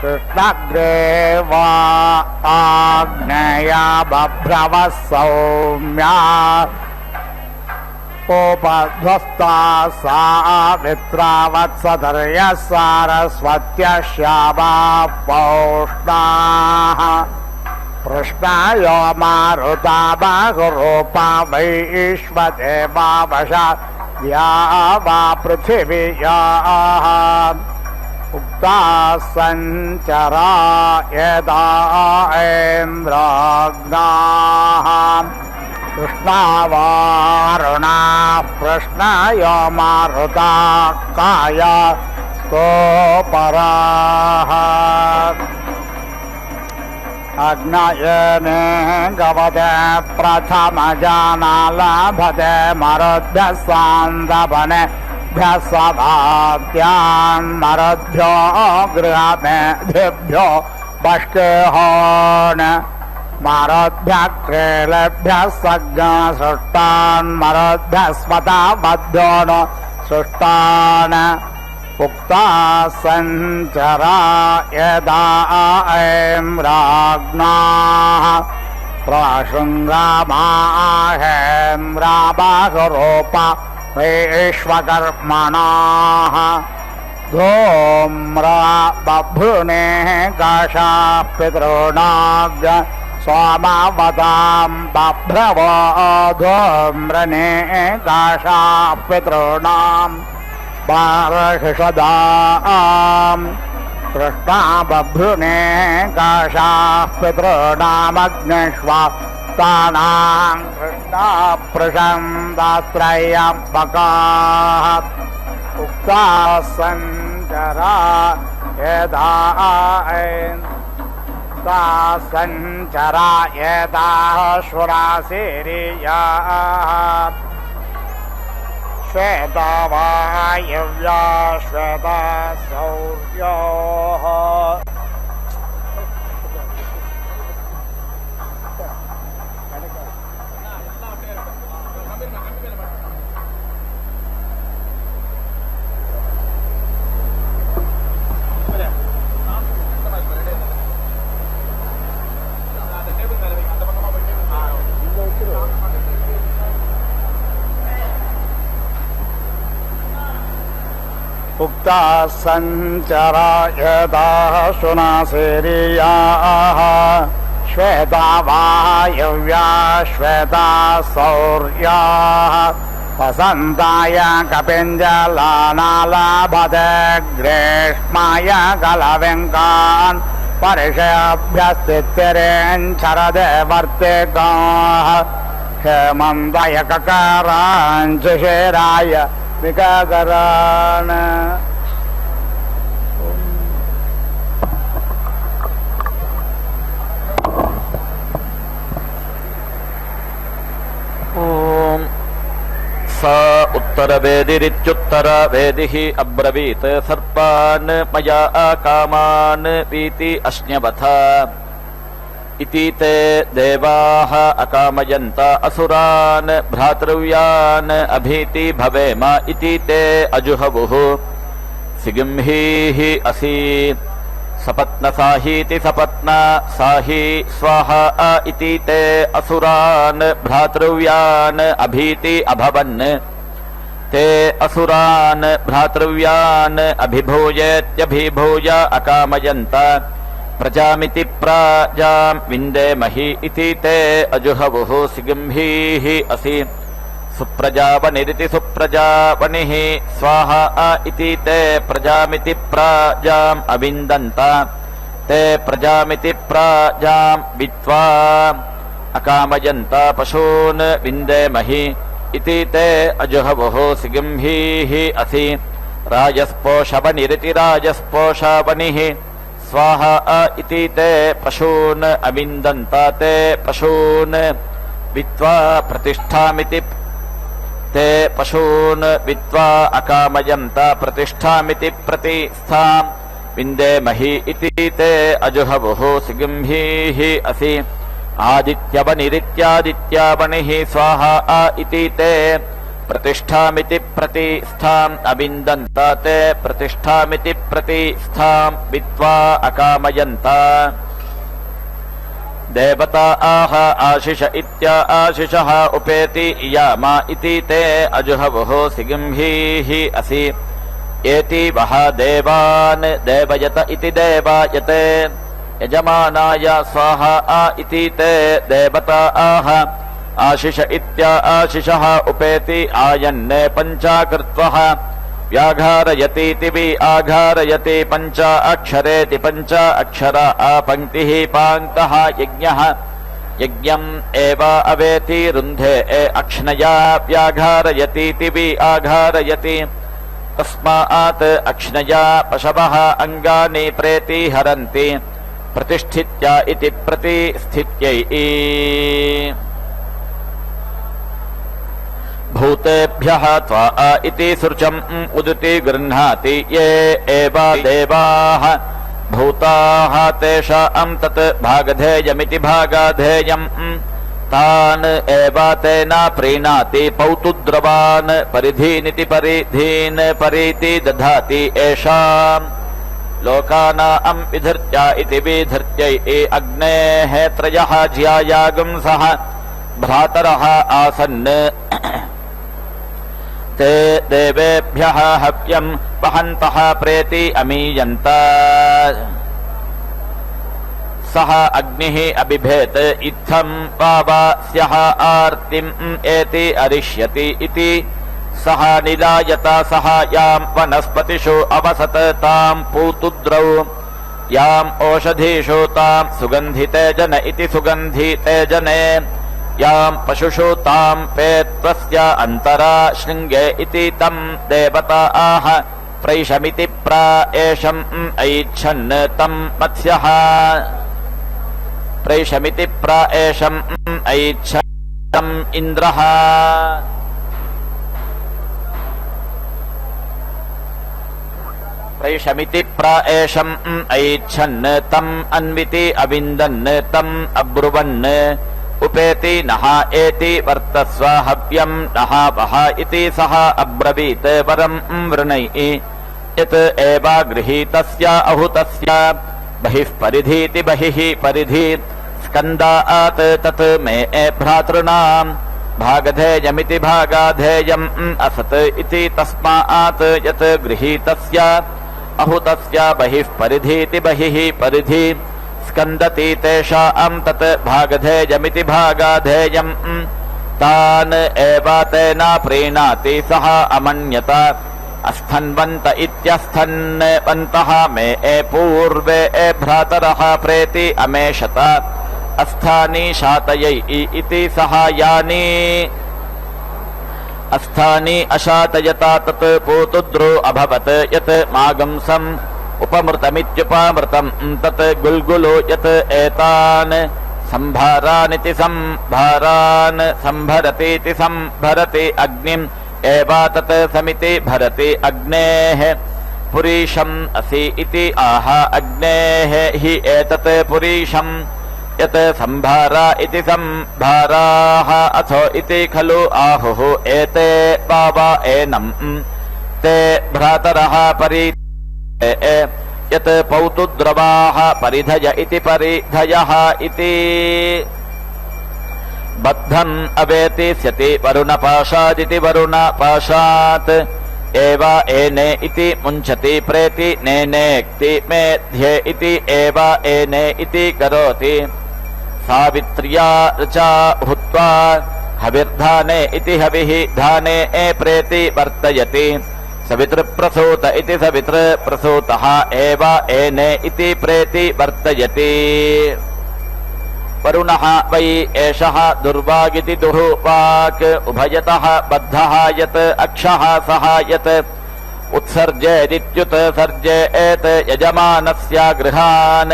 कृष्णग्रे वा आग्नेया बभ्रवः सौम्या उपध्वस्ता सावित्रावत्सतर्यः सारस्वत्यः श्यामा पौष्णाः कृष्णायो मारुता बाहुरूपा वैश्वदेवा वशा या वा पृथिव्याः उक्ता सञ्चरा यदा ऐन्द्राग्नाः कृष्णावारुणाः प्रश्नायो मारुता काय स्तोपराः अग्नयने गवते प्रथमजना लभते मरुद्भ्यः सान्दवनेभ्यः स्वभात्यान् मरुद्भ्यो गृहमेधिभ्यो बष्केहोन् मरुद्भ्यः क्रीलेभ्यः सज्ञसृष्टान् मरुद्भ्यः स्वताबद्धो न सृष्टान् उक्ता सञ्चरा यदा ऐं राज्ञाः प्रशृङ्गामाहें राबाहुरूपा विश्वकर्मणाः धूम्रा बभ्रुने गाशा पितॄणाग् सोमावतां बभ्रवो धूम्रने गाशा पितॄणां बालशिषदाम् कृष्णा बभ्रुने गाशाः पितॄणामग्निष्वास्तानां कृष्णा प्रशन्दात्रयम्बकाः उक्ता सञ्चरा यदा सा सञ्चरा यदा शुरासिरियाः श्वेता वायव्या श्वेता सौर्योः उक्ता सञ्चरा यदा शुनासिरियाः श्वेता वायव्या श्वेता सौर्याः वसन्ताय कपिञ्जलानालभते ग्रीष्माय कलवेङ्कान् परिषभ्यस्तित्तिरेञ्छरदे वर्तिकाः हेमन्ताय ककाराञ्चिशिराय विकाकरान्
ॐ स उत्तरवेदिरित्युत्तरवेदिः अब्रवीत् सर्पान् मया कामान् वीति अश्न्यवथ इति ते देवाः अकामयन्त असुरान् भ्रातृव्यान् अभीति भवेम इति ते अजुहवुः सिगिंहीः असि सपत्नसाहीति सपत्न साही स्वाहा इति ते असुरान् भ्रातृव्यान् अभीति अभवन् ते असुरान् भ्रातृव्यान् अभिभूयेत्यभिभूय अकामयन्त प्रजामिति प्राजां विन्देमहि इति ते अजुहवुः सिगिंहीः असि सुप्रजावनिरिति सुप्रजावनिः स्वाहा इति ते प्रजामिति प्राजाम् अविन्दन्त ते प्रजामिति प्राजां वित्त्वा अकामयन्त पशून् विन्देमहि इति ते अजुहवुः सिगिंहीः असि राजस्पोषवनिरिति राजस्पोषावनिः स्वाहा इति ते पशून् अविन्दन्त ते पशून् वित्त्वा प्रतिष्ठामिति ते पशून् वित्त्वा अकामयन्त प्रतिष्ठामिति प्रतिष्ठां विन्देमहि इति ते अजुहवुः सिगिंहीः असि आदित्यवनिरित्यादित्यावनिः स्वाहा इति ते प्रतिष्ठामिति प्रतिष्ठाम् अविन्दन्त ते प्रतिष्ठामिति प्रतिष्ठां वित्त्वा अकामयन्त देवता आह आशिष इत्या आशिषः उपेति इयामा इति ते अजुहवुः सिगिंहीः असि एति वः देवान् देवयत इति देवायते यजमानाय स्वाहा इति ते देवता आह आशिष इत्या आशिषः उपेति आयन्ने पञ्चाकृत्वः व्याघारयतीति वि आघारयति पञ्च अक्षरेति पञ्च अक्षर आपङ्क्तिः पाङ्क्तः यज्ञः यज्ञम् एव अवेति रुन्धे अक्ष्णया व्याघारयतीति वि आघारयति तस्मात् अक्ष्णया पशवः अङ्गानि प्रेति हरन्ति प्रतिष्ठित्या इति प्रतिस्थित्यै भूतेभ्यः त्वा इति सुर्चम् उदिति गृह्णाति ये एव देवाः भूताः तेषां तत् भागधेयमिति भागाधेयम् तान् एव तेन प्रीणाति पौतुद्रवान् परिधीनिति परिधीन् परीति दधाति एषाम् लोकानां विधृत्या इति विधृत्यै अग्नेः त्रयः ज्यायागुंसः भ्रातरः आसन् ते देवेभ्यः हव्यं वहन्तः प्रेति अमीयन्त सः अग्निः अबिभेत् इत्थं पावास्यः आर्तिम् एति अरिष्यति इति सः निरायत सः यां वनस्पतिषु अवसत् तां पूतुद्रौ याम् ओषधीषु तां सुगन्धितेजन इति सुगन्धितेजने यां पशुषु तां पेत्वस्य अन्तरा शृङ्गे इति तं देवता आह प्रैषमिति प्राएषम् ऐच्छन् तं मत्स्यः प्रैषमिति प्राएषम् ऐच्छन् इन्द्रः प्रैषमिति प्राएषम् ऐच्छन् तम् अन्विति अविन्दन् तम् अब्रुवन् उपेति नः एति वर्तस्व हव्यं नः वः इति सः अब्रवीत् वरं वृणैः यत् एव गृहीतस्य अहुतस्य बहिः परिधीति बहिः परिधि स्कन्दात् तत् मे भ्रातॄणाम् भागधेयमिति भागाधेयम् असत् इति तस्मात् यत् गृहीतस्य अहुतस्य बहिः परिधीति बहिः परिधि स्कन्दति तेषां तत् भागधेयमिति भागाधेयम् तान् एव तेन प्रीणाति सः अमन्यत अस्थन्वन्त इत्यस्थन्वन्तः मे पूर्वे भ्रातरः प्रेति अमेषत अस्थानि शातयै इति सः यानि अस्थानि अशातयता तत् पूतुद्रो अभवत् यत् मागंसम् उपमृतमित्युपमृतम् तत् गुल्गुलो यत् एतान् सम्भारानिति सम्भारान् सम्भरतीति सम्भरति अग्निम् एव तत् समिति भरति अग्नेः पुरीशम् असि इति आह अग्नेः हि एतत् पुरीशम् यत् सम्भारा इति सम्भाराः अथो इति खलु आहुः एते पावा एनम् ते भ्रातरः परि यत् पौतुद्रवाः परिधय इति परिधयः इति बद्धम् अवेतिष्यति वरुणपाशादिति वरुणपाशात् एव एने इति मुञ्चति प्रेति नेनेक्ति मेध्ये इति एव एने इति करोति सावित्र्या ऋचा भूत्वा हविर्धाने इति हविः धाने प्रेति वर्तयति सवितृप्रसूत इति सवितृप्रसूतः एव एने इति प्रेति वर्तयति वरुणः वै एषः दुर्वागिति दुर्वाक् उभयतः बद्धः यत् अक्षः सः यत् उत्सर्जेदित्युत्सर्जेत् यजमानस्य गृहान्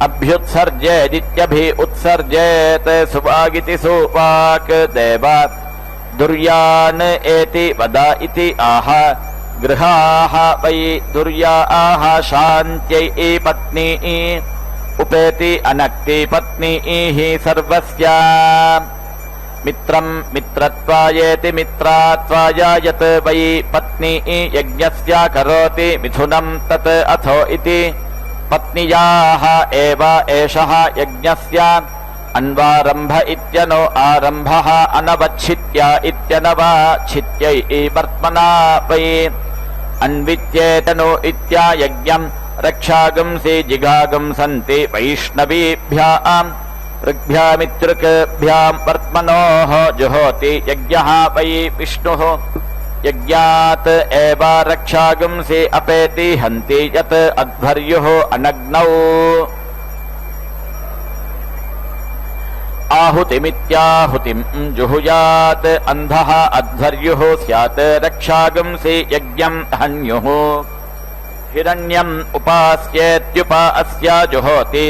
अभ्युत्सर्जेदित्यभि उत्सर्जेत् सुवागिति सुवाक् देव दुर्यान् एति वद इति आह गृहाः वै दुर्याः शान्त्यै पत्नी उपेति अनक्ति पत्नी सर्वस्य मित्रं मित्रत्वायेति मित्रात्वाय यत् वै पत्नी यज्ञस्य करोति मिथुनं तत् अथो इति पत्न्याः एव एषः यज्ञस्य अन्वारम्भ इत्यनो आरम्भः अनवच्छित्या इत्यनवच्छित्यै वर्त्मना वै अन्वित्येतनो इत्यायज्ञम् रक्षागुंसि जिगागुंसन्ति वैष्णवीभ्याम् ऋग्भ्यामित्युक्भ्याम् वर्त्मनोः जुहोति यज्ञः वै विष्णुः यज्ञात् एव रक्षागुंसि अपेति हन्ति यत् अध्वर्युः अनग्नौ आहुतिमित्याहुतिम् जुहुयात् अन्धः अध्वर्युः स्यात् रक्षागुंसि यज्ञम् हन्युः हिरण्यम् उपास्येत्युपास्य जुहोति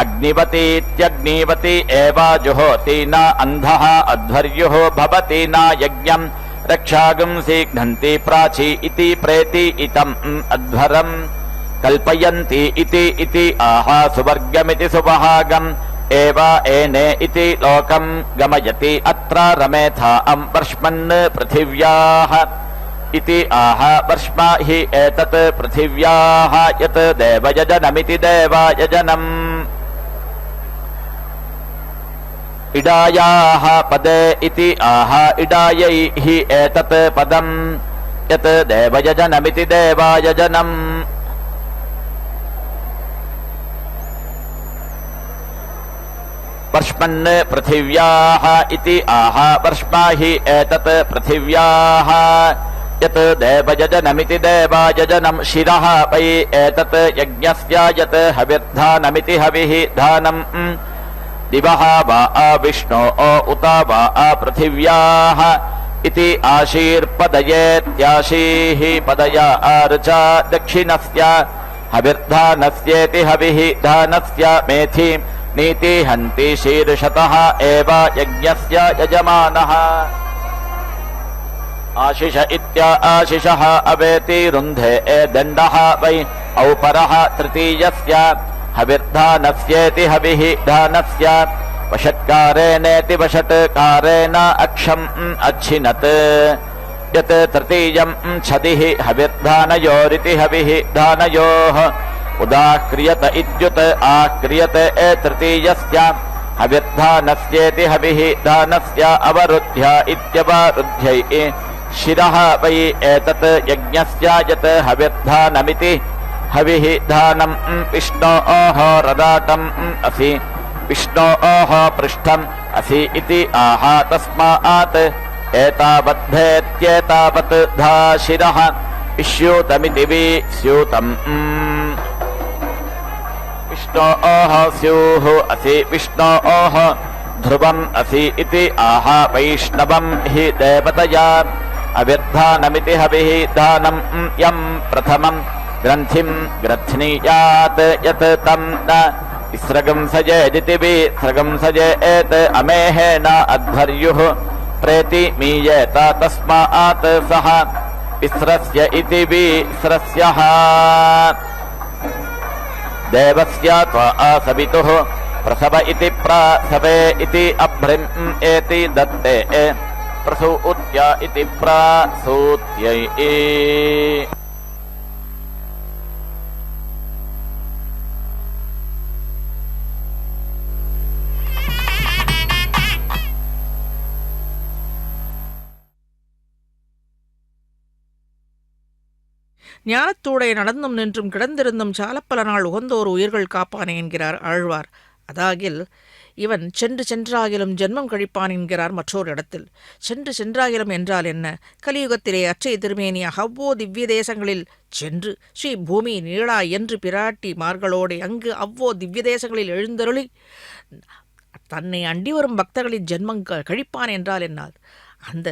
अग्निवतीत्यग्निवती एव जुहोति न अन्धः अध्वर्युः भवति न यज्ञम् रक्षागुंसि घ्नन्ति प्राची इति प्रेति इतम् अध्वरम् कल्पयन्ति इति आह सुवर्गमिति सुवहागम् एव एने इति लोकम् गमयति अत्र रमेथा वर्ष्मन् पृथिव्याः इति आह वर्ष्मा हि एतत् पृथिव्याः यत् देवयजनमिति देवायजनम् इडायाः पदे इति आह इडायै हि एतत् पदम् यत् देवयजनमिति देवायजनम् वर्ष्मन् पृथिव्याः इति आह वर्ष्मा हि एतत् पृथिव्याः यत् देवयजनमिति देवायजनम् शिरः वै एतत् यज्ञस्य यत् हविर्धानमिति हविः धानम् दिवः वा विष्णो उत वा पृथिव्याः इति आशीर्पदयेत्याशीः पदया ऋचा दक्षिणस्य हविर्धानस्येति हविः धानस्य मेथि नीति हन्ति शीर्षतः एव यज्ञस्य यजमानः आशिष इत्या आशिषः अवेति रुन्धे दण्डः वै औपरः तृतीयस्य हविर्धानस्येति हविः धानस्य वषट्कारेणेति वषट्कारेण अक्षम् अच्छिनत् यत् तृतीयम् छदिः हविर्धानयोरिति हविः धानयोः उदाक्रियत इत्युत आक्रियत तृतीयस्य हविर्धानस्येति हविः धानस्य अवरुध्य इत्यवरुध्यै शिरः वै एतत् यज्ञस्य यत् हविर्धानमिति हविः धानम् विष्णोः रदाटम् असि विष्णोः पृष्ठम् असि इति आह तस्मात् एतावद्धेत्येतावत् धा शिरः विस्यूतमिति विस्यूतम् विष्णोः स्युः असि विष्णोः ध्रुवम् असि इति आह वैष्णवम् हि देवतया अविर्धानमिति हविः दानम् यम् प्रथमम् ग्रन्थिम् ग्रथ्नीयात् यत् तम् न विस्रगम् सजेदिति विस्रगम् सजेत् अमेहेन अध्वर्युः प्रेति मीयेत तस्मात् सः विस्रस्य इति विस्रस्यः देवस्य त्वा सवितुः प्रसव इति प्रसवे इति अभ्रिम् एति दत्ते प्रसूत्य इति प्रसूत्यै
ஞானத்தூடே நடந்தும் நின்றும் கிடந்திருந்தும் சாலப்பல நாள் உகந்தோர் உயிர்கள் காப்பானே என்கிறார் ஆழ்வார். அதாகில் இவன் சென்று சென்றாகிலும் ஜென்மம் கழிப்பான் என்கிறார் மற்றொரு இடத்தில். சென்று சென்றாகிலும் என்றால் என்ன? கலியுகத்திலே அச்சை திருமேனிய அவ்வோ திவ்ய தேசங்களில் சென்று ஸ்ரீ பூமி நீளா என்று பிராட்டி மார்களோடு அங்கு அவ்வோ திவ்ய தேசங்களில் எழுந்தருளி தன்னை அண்டி வரும் பக்தர்களின் ஜென்மம் கழிப்பான் என்றால் என்னால் அந்த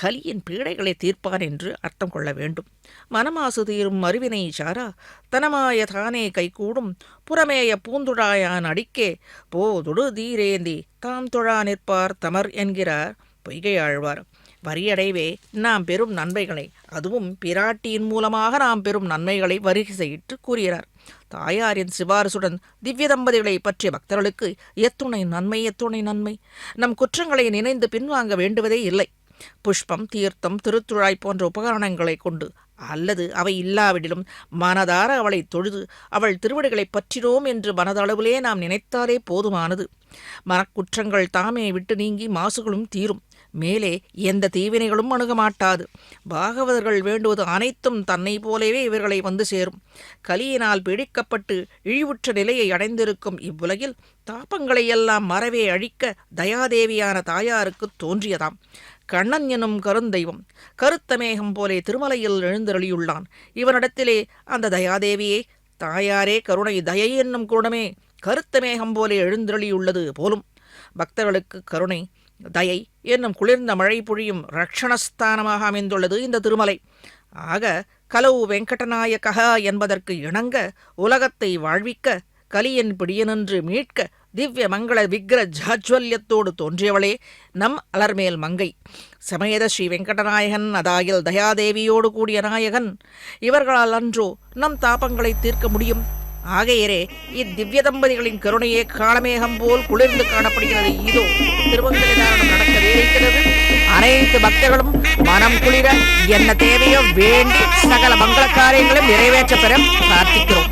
கலியின் பீடைகளை தீர்ப்பான் என்று அர்த்தம் கொள்ள வேண்டும். மனமாசு தீரும் மறுவினை சாரா தனமாய தானே கைகூடும் புறமேய பூந்துடாயான் அடிக்கே போதுடு தீரேந்தி தாம் தொழா நிற்பார் தமர் என்கிறார் பொய்கை ஆழ்வார். வரியடைவே நாம் பெறும் நன்மைகளை, அதுவும் பிராட்டியின் மூலமாக நாம் பெறும் நன்மைகளை வரிசையிட்டு கூறுகிறார். தாயாரின் சிபாரசுடன் திவ்ய தம்பதிகளை பற்றிய பக்தர்களுக்கு எத்துணை நன்மை எத்துணை நன்மை! நம் குற்றங்களை நினைந்து பின்வாங்க வேண்டுவதே இல்லை. புஷ்பம், தீர்த்தம், திருத்துழாய் போன்ற உபகரணங்களை கொண்டு அல்லது அவை இல்லாவிடிலும் மனதார அவளை தொழுது அவள் திருவடிகளை பற்றினோம் என்று மனதளவிலே நாம் நினைத்தாலே போதுமானது. மனக்குற்றங்கள் தாமே விட்டு நீங்கி மாசுகளும் தீரும். மேலே எந்த தீவினைகளும் அணுக மாட்டாது. பாகவதர்கள் வேண்டுவது அனைத்தும் தன்னை போலவே இவர்களை வந்து சேரும். கலியினால் பீடிக்கப்பட்டு இழிவுற்ற நிலையை அடைந்திருக்கும் இவ்வுலகில் தாபங்களையெல்லாம் மறவே அழிக்க தயாதேவியான தாயாருக்கு தோன்றியதாம். கண்ணன் எனும் கருந்தெய்வம் கருத்தமேகம் போலே திருமலையில் எழுந்தருளியுள்ளான். இவனிடத்திலே அந்த தயாதேவியே தாயாரே கருணை தயை என்னும் குணமே கருத்தமேகம் போலே எழுந்தருளியுள்ளது போலும். பக்தர்களுக்கு கருணை தயை என்னும் குளிர்ந்த மழை பொழியும் ரக்ஷணஸ்தானமாக அமைந்துள்ளது இந்த திருமலை. ஆக கலவு வெங்கடநாயக என்பதற்கு இணங்க உலகத்தை வாழ்விக்க கலியன் பிடியனென்று மீட்க திவ்ய மங்கள விக்கிர ஜாஜ்வல்யத்தோடு தோன்றியவளே நம் அலர்மேல் மங்கை. சமேத ஸ்ரீ வெங்கடநாயகன் அதாயில் தயாதேவியோடு கூடிய நாயகன். இவர்களால் அன்றோ நம் தாபங்களை தீர்க்க முடியும். ஆகையரே இத்திவ்ய தம்பதிகளின் கருணையே காலமேகம் போல் குளிர்ந்து காணப்படுகிறது. இதோ திருவங்கதாரணம் நடக்க வேண்டியிருக்கிறது. அனைத்து பக்தர்களும் மனம் குளிர என்ன தேவையோ வேண்டி சகல மங்கள காரியங்களும் நிறைவேற்ற பெற பிரார்த்திக்கிறோம்.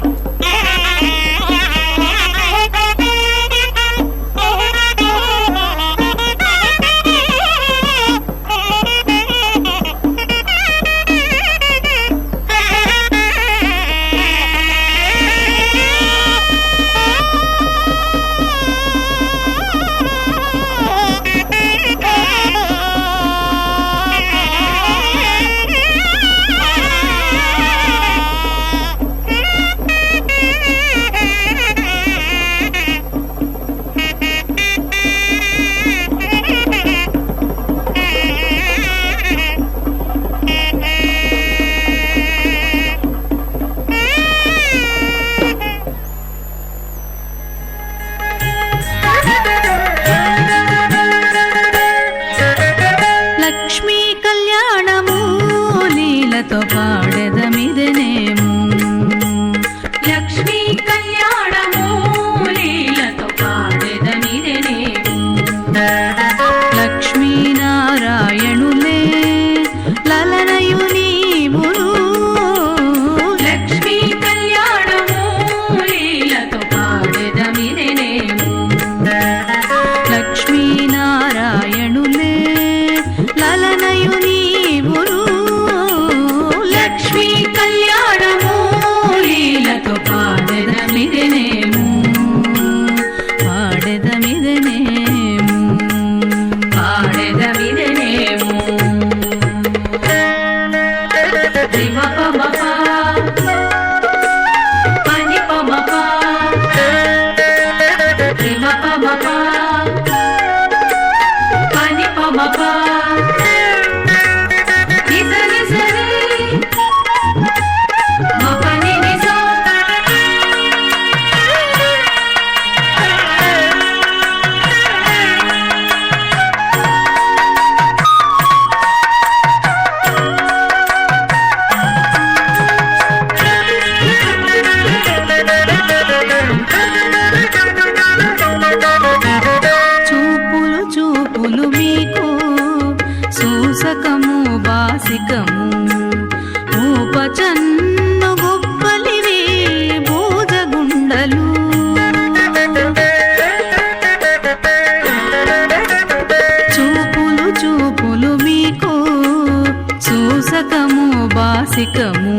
బాసికము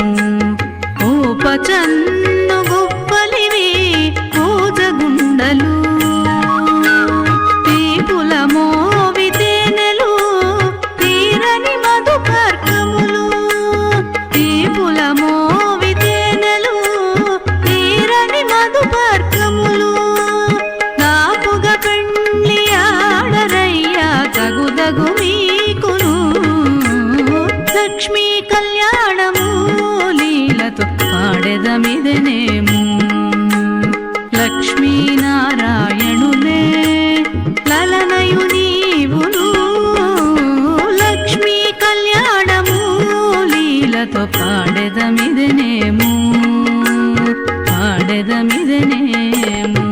ఓ పచన్ను గొప్పలివి పూజగుండలు తీపుల మోవితేనెలు తీరని మధుపర్కములు తీపుల మోవితేనెలు తీరని మధుపర్కములు నాపుగ పెండ్లి ఆడరయ్యా తగుదగు మీకును లక్ష్మీ కళ్యాణము లీలతో పాడెదమిదనేము లక్ష్మీనారాయణులే లలనయు నీవును లక్ష్మీ కళ్యాణము లీలతో పాడెదమిదనేము పాడెదమిదనేము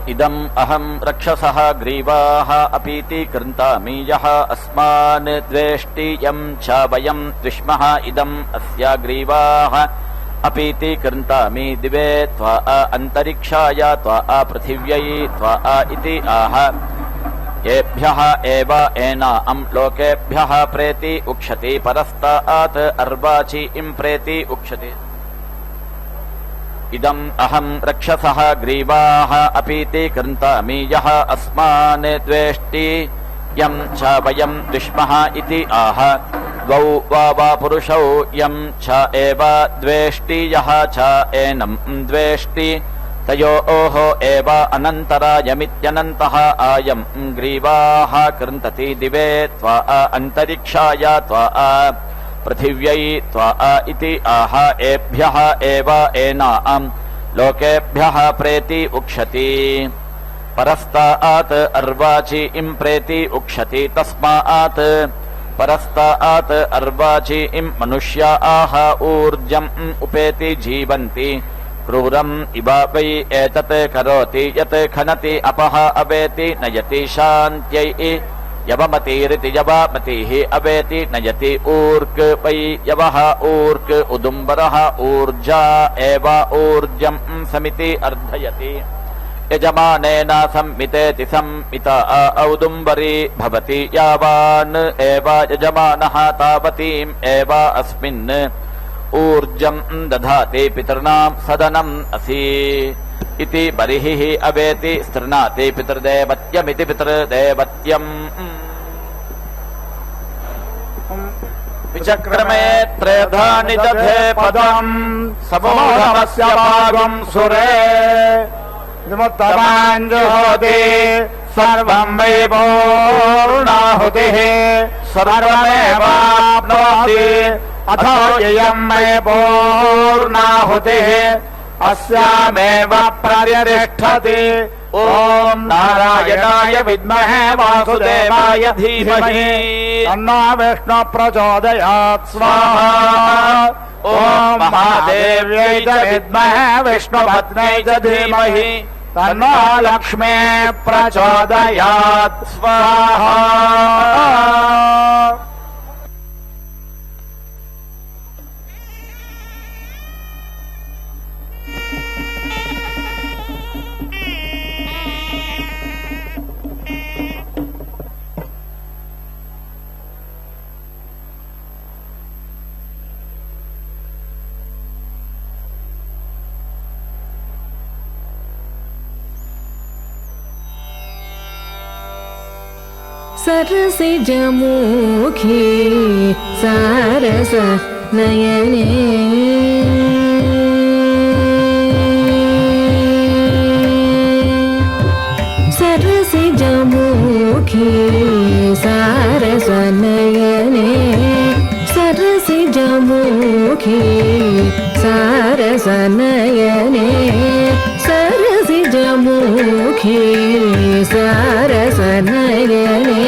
इदम् अहम् रक्षसः ग्रीवाः अपीति कृन्तामि यः अस्मान् द्वेष्टि यम् च वयम् द्विष्मः इदम् अस्या ग्रीवाः अपीति कृन्तामि दिवे त्वा अन्तरिक्षाय त्वा पृथिव्यै त्वा इति आह येभ्यः एव एनाम् लोकेभ्यः प्रेति उक्षति परस्तात् अर्वाचि इम् प्रेति उक्षति इदम् अहम् रक्षसः ग्रीवाः अपीति कृन्तामि यः अस्मान् द्वेष्टि यम् च वयम् द्विष्मः इति आह द्वौ वा पुरुषौ यम् च एव द्वेष्टि यः च एनम् द्वेष्टि तयोः एव अनन्तरायमित्यनन्तः आयम् ग्रीवाः कृन्तति दिवे त्वा अन्तरिक्षाय त्वा पृथिव्यै त्वा इति आह एभ्यः एव एनाम् लोकेभ्यः प्रेति उक्षति परस्तात् अर्वाचि इम् प्रेति उक्षति तस्मात् परस्तात् अर्वाचि इम् मनुष्या आह ऊर्जम् उपेति जीवन्ति क्रूरम् इव वै एतत् करोति यत् खनति अपः अवेति नयति शान्त्यै यवमतिरिति यवमतिः अवेति नयति ऊर्क् वै यवः ऊर्क् उदुम्बरः ऊर्जा एव ऊर्जम् समिति अर्धयति यजमानेन सम्मितेति सम्मिता औदुम्बरी भवति यावान् एव यजमानः तावतीम् एव अस्मिन् ऊर्जम् दधाति पितॄणाम् सदनम् असि इति बर्हिः अवेति स्तृणाति पितृदेवत्यमिति पितृदेवत्यम् विचक्रमे त्रेधा निदधे पदम् समूढमस्य भागम् सुरे
विमुक्तवाञ्जुहोति सर्वम् वै पूर्णाहुतिः सर्वमेवाप्नोति अथो इयम् वै पूर्णाहुतिः अस्यामेव प्रतिष्ठति ॐ नारायणाय विद्महे वासुदेवाय धीमहि तन्नो विष्णु प्रचोदयात् स्वाहा ॐ महादेव्यै च विद्महे विष्णुपत्न्यै च धीमहि तन्नो लक्ष्मी प्रचोदयात् स्वाहा
सरसिजमुखी सारस नयने सरसिजमुखी सारस नयने सरसिजमुखी सारस नयने सरसिजमुखी सारस नयने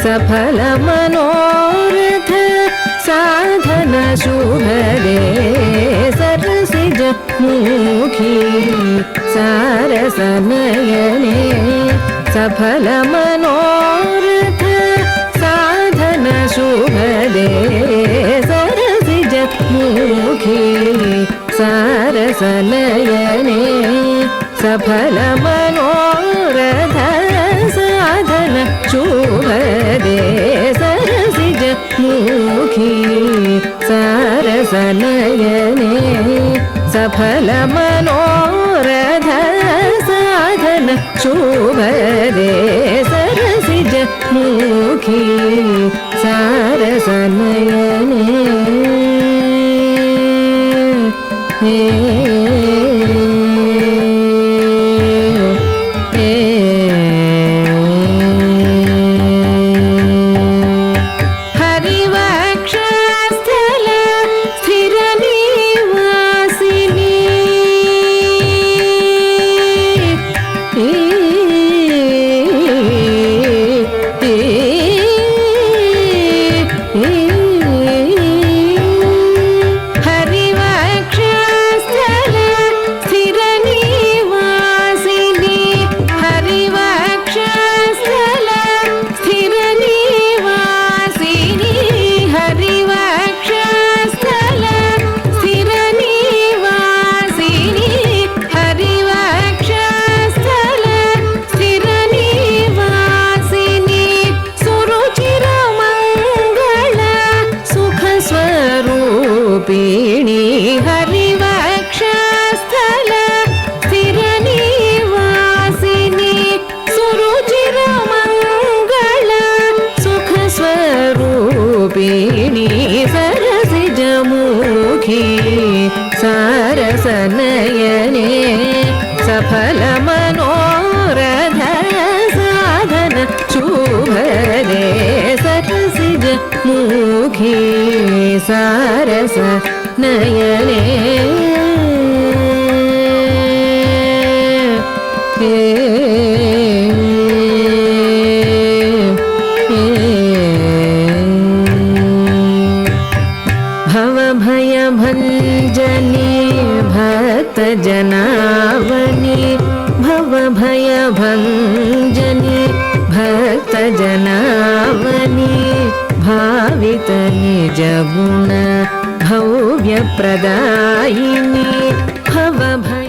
सफल मनोरथ साधन शुभदे सरसिजमुखी सारस नयने सफल मनोरथ साधन शुभदे सरसिजमुखी सारस नयने सफल मनोरथ साधन शुभदे सरसिजमुखी सारस नयने सफल मनोरथ साधन शुभदे सरसिजमुखी सारस नयने
हरिवक्षस्थल स्थिर निवासिनी
स्वरूपिणी हरिवक्षस्थल स्थिरनिवासिनी सुरुचिरमङ्गल सुखस्वरूपिणी सरसिजमुखी सारसनयने सफलमनोरथ साधन शुभदे सरसिजमुखी सारसनयने भवभयभञ्जनी भक्तजनावनी भवभयभञ्जनी भक्तजनावनी भावित निजगुण भव्यप्रदायिनी भवभय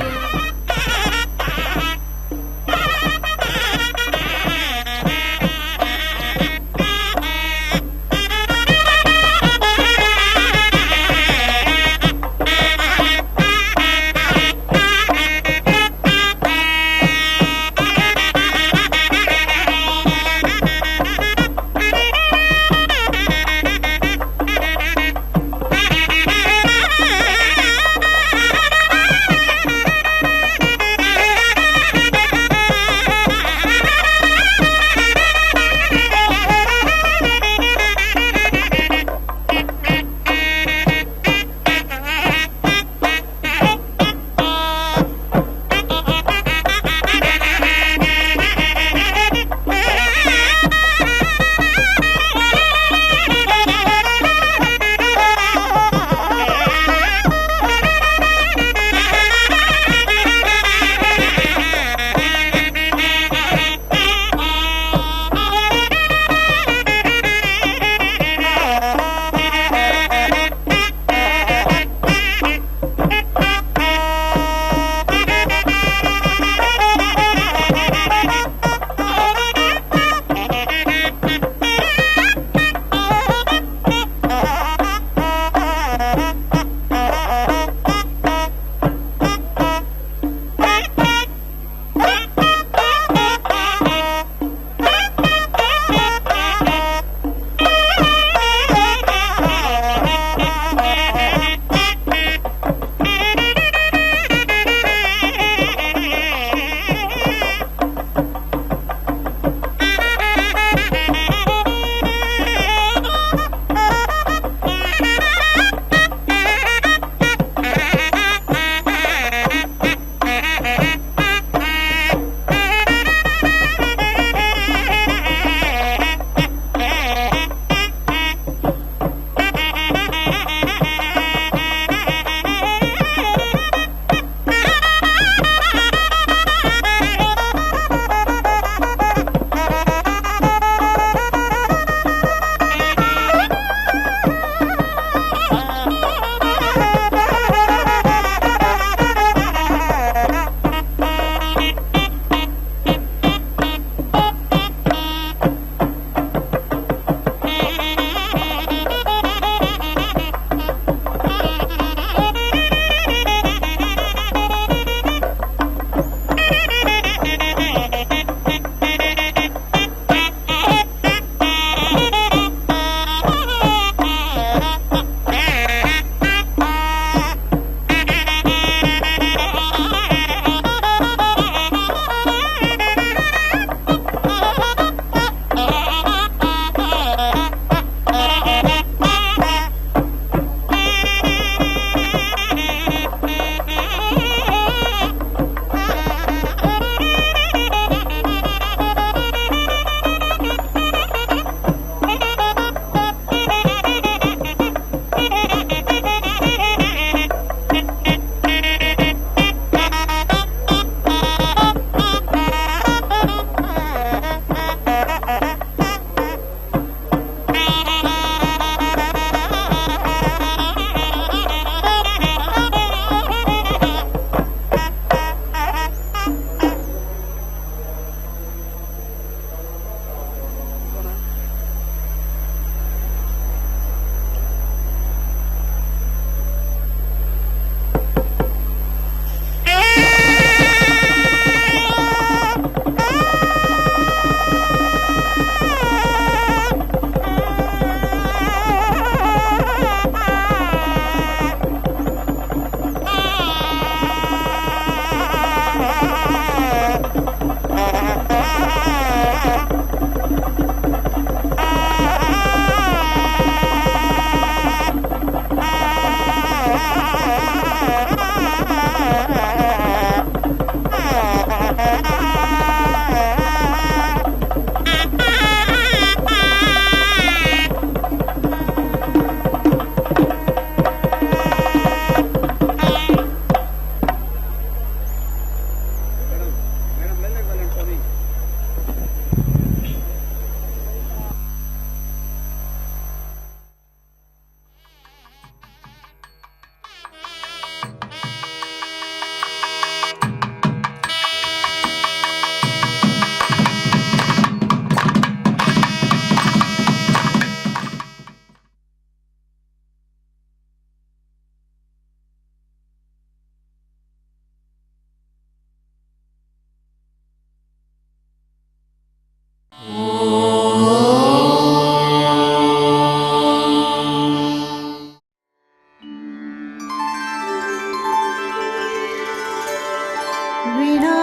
विना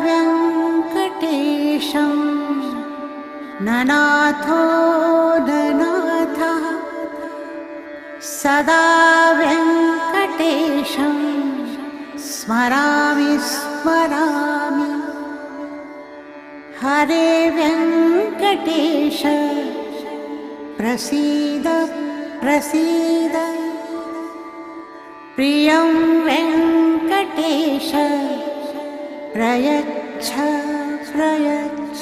वेङ्कटेशं ननाथो ननाथः सदा वेङ्कटेशं स्मरामि स्मरामि हरे वेङ्कटेश प्रसीद प्रसीद प्रियं वेङ्कटेश प्रयच्छ प्रयच्छ